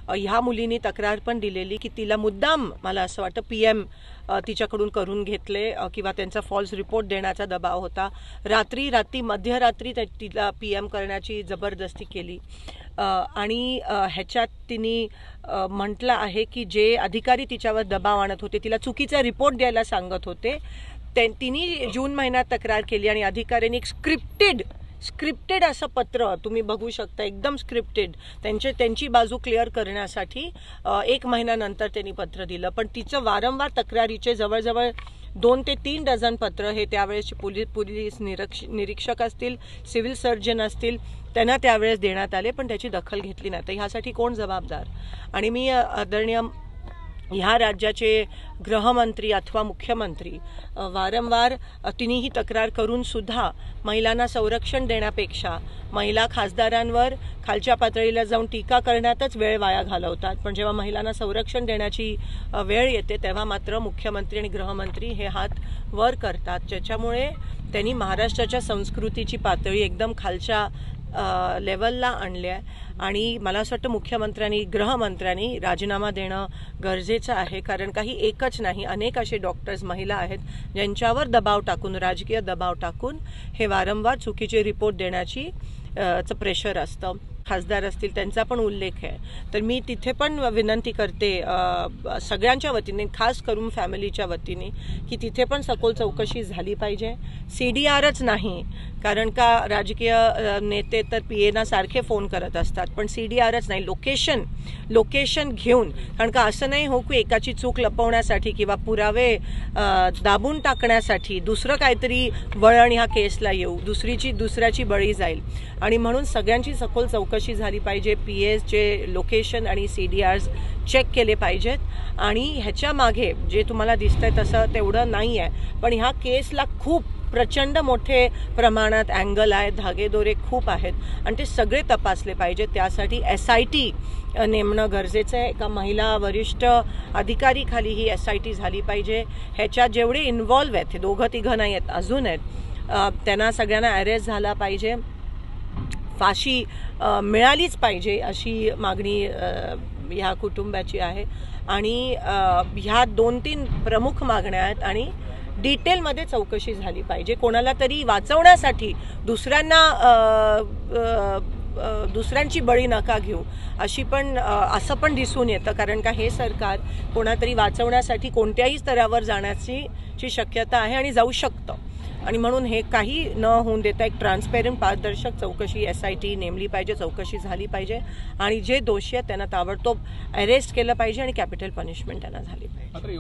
ह्या मुलींनी तक्रार पण दिलेली की तिला मुद्दाम, मला असं वाटतं PM तिच्याकडून करून घेतले किंवा त्यांचा फॉल्स रिपोर्ट देण्याचा दबाव होता। रात्री मध्यरात्री तिला PM करण्याची जबरदस्ती केली आणि ह्याच्यात तिने म्हटलं आहे की जे अधिकारी तिच्यावर दबाव आणत होते, तिला चुकीचा रिपोर्ट द्यायला सांगत होते, तिने जून महिन्यात तक्रार केली आणि अधिकाऱ्यांनी एक स्क्रिप्टेड असं पत्र तुम्ही बघू शकता, एकदम स्क्रिप्टेड त्यांची बाजू क्लिअर करण्यासाठी 1 महिन्यानंतर त्यांनी पत्र दिलं। पण तिचं वारंवार तक्रारीचे जवळजवळ 2 ते 3 डझन पत्र हे त्यावेळेसचे पोलीस निरीक्षक असतील, सिव्हिल सर्जन असतील, त्यांना त्यावेळेस देण्यात आले, पण त्याची दखल घेतली नाही। तर ह्यासाठी कोण जबाबदार? आणि मी आदरणीय ह्या राज्याचे गृहमंत्री अथवा मुख्यमंत्री वारंवार तिनेही तक्रार करून सुद्धा महिलांना संरक्षण देण्यापेक्षा महिला खासदारांवर खालच्या पातळीला जाऊन टीका करण्यातच वेळ वाया घालवतात। पण जेव्हा महिलांना संरक्षण देण्याची वेळ येते तेव्हा मात्र मुख्यमंत्री आणि गृहमंत्री हे हात वर करतात, ज्याच्यामुळे त्यांनी महाराष्ट्राच्या संस्कृतीची पातळी एकदम खालच्या लेवलला आणले आहे। आणि मला असं वाटतं मुख्यमंत्र्यांनी गृहमंत्र्यांनी राजीनामा देणं गरजेचं आहे, कारण काही एकच नाही, अनेक असे डॉक्टर्स महिला आहेत ज्यांच्यावर दबाव टाकून, राजकीय दबाव टाकून हे वारंवार चुकीचे रिपोर्ट देण्याची प्रेशर असतं। खासदार असतील त्यांचा पण उल्लेख आहे। तर मी तिथे पण विनंती करते सगळ्यांच्या वतीने, खास करून फॅमिलीच्या वतीने, की तिथे पण सखोल चौकशी झाली पाहिजे। CDRच नाही, कारण का राजकीय नेते तर PA सारखे फोन करत असतात, पण CDRच नाही, लोकेशन घेऊन, कारण का असं नाही हो की एकाची चूक लपवण्यासाठी किंवा पुरावे दाबून टाकण्यासाठी दुसरं काहीतरी वळण ह्या केसला येऊ, दुसऱ्याची बळी जाईल। आणि म्हणून सगळ्यांची सखोल चौकशी झाली पाहिजे। PAचे लोकेशन आणि CDRs चेक केले पाहिजेत आणि ह्याच्या मागे जे तुम्हाला दिसतंय तसं तेवढं नाही आहे, पण ह्या केसला खूप प्रचंड मोठे प्रमाणात अँगल आहेत, धागेदोरे खूप आहेत आणि ते सगळे तपासले पाहिजेत। त्यासाठी SIT नेमणं गरजेचं आहे। एका महिला वरिष्ठ अधिकारी खाली ही SIT झाली पाहिजे। ह्याच्यात जेवढे इन्व्हॉल्व आहेत, 2-3 नाही आहेत, अजून आहेत, त्यांना सगळ्यांना अरेस्ट झाला पाहिजे, फाशी मिळालीच पाहिजे अशी मागणी ह्या कुटुंबाची आहे। आणि ह्या 2-3 प्रमुख मागण्या आहेत आणि डिटेलमध्ये चौकशी झाली पाहिजे। कोणाला तरी वाचवण्यासाठी दुसऱ्यांची बळी नका घेऊ असं पण दिसून येतं, कारण का हे सरकार कोणातरी वाचवण्यासाठी कोणत्याही स्तरावर जाण्याची शक्यता आहे आणि जाऊ शकतं। आणि म्हणून हे काही न होऊन देता एक ट्रान्सपेरंट, पारदर्शक चौकशी SIT नेमली पाहिजे, चौकशी झाली पाहिजे आणि जे दोषी आहेत त्यांना ताबडतोब अरेस्ट केलं पाहिजे आणि कॅपिटल पनिशमेंट त्यांना झाली पाहिजे।